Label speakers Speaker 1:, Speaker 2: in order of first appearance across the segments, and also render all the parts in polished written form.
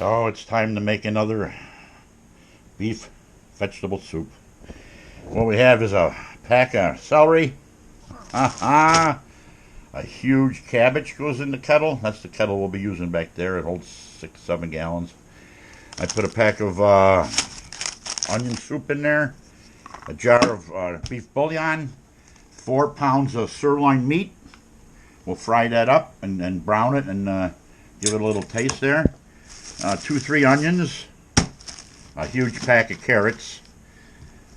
Speaker 1: So it's time to make another beef vegetable soup. What we have is a pack of celery. A huge cabbage goes in the kettle. That's the kettle we'll be using back there. It holds 6-7 gallons. I put a pack of onion soup in there, a jar of beef bouillon, 4 pounds of sirloin meat. We'll fry that up and brown it and give it a little taste there. 2-3 onions, a huge pack of carrots,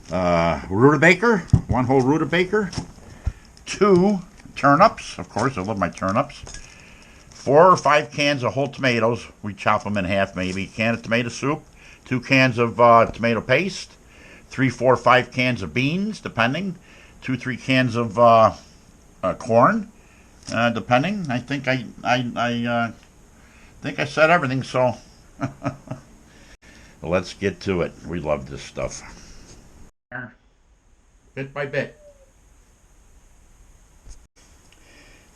Speaker 1: rutabaga, 1 whole rutabaga, 2 turnips, of course I love my turnips, 4 or 5 cans of whole tomatoes, we chop them in half maybe, a can of tomato soup, 2 cans of tomato paste, 3, 4, 5 cans of beans, depending, 2-3 cans of corn, depending. I think I said everything, so let's get to it. We love this stuff. Bit by bit.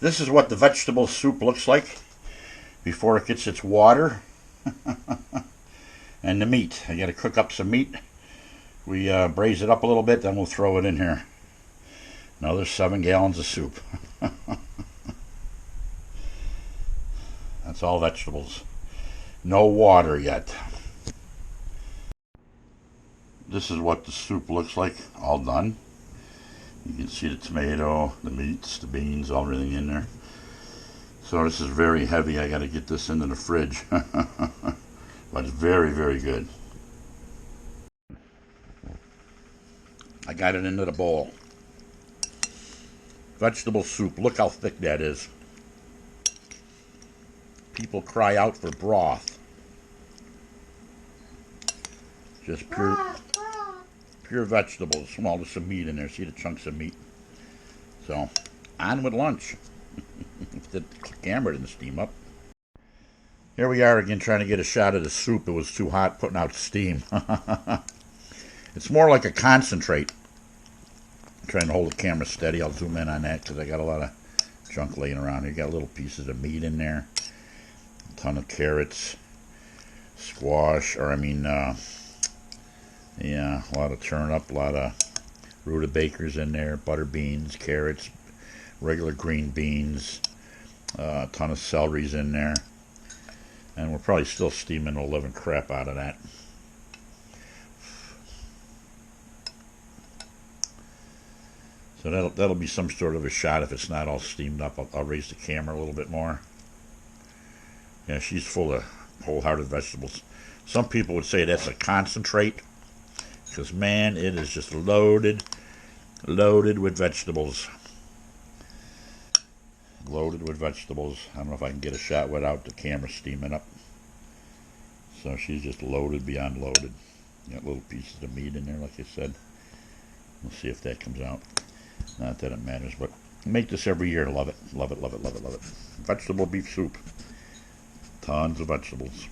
Speaker 1: This is what the vegetable soup looks like before it gets its water. And the meat. I gotta cook up some meat. We braise it up a little bit, then we'll throw it in here. Another 7 gallons of soup. That's all vegetables. No water yet. This is what the soup looks like, all done. You can see the tomato, the meats, the beans, everything in there. So this is very heavy. I got to get this into the fridge. But it's very, very good. I got it into the bowl. Vegetable soup. Look how thick that is. People cry out for broth. Just pure vegetables. Well, there's some meat in there. See the chunks of meat. So, on with lunch. The camera didn't steam up. Here we are again trying to get a shot of the soup. It was too hot, putting out steam. It's more like a concentrate. I'm trying to hold the camera steady. I'll zoom in on that because I got a lot of junk laying around here. Got little pieces of meat in there. A ton of carrots. Squash, yeah, a lot of turnip, a lot of rutabagas in there, butter beans, carrots, regular green beans, a ton of celery's in there. And we're probably still steaming the living crap out of that. So that'll be some sort of a shot if it's not all steamed up. I'll raise the camera a little bit more. Yeah, she's full of wholehearted vegetables. Some people would say that's a concentrate. Because, man, it is just loaded with vegetables. Loaded with vegetables. I don't know if I can get a shot without the camera steaming up. So she's just loaded beyond loaded. Got little pieces of meat in there, like I said. We'll see if that comes out. Not that it matters, but make this every year. Love it. Love it, love it, love it, love it. Vegetable beef soup. Tons of vegetables.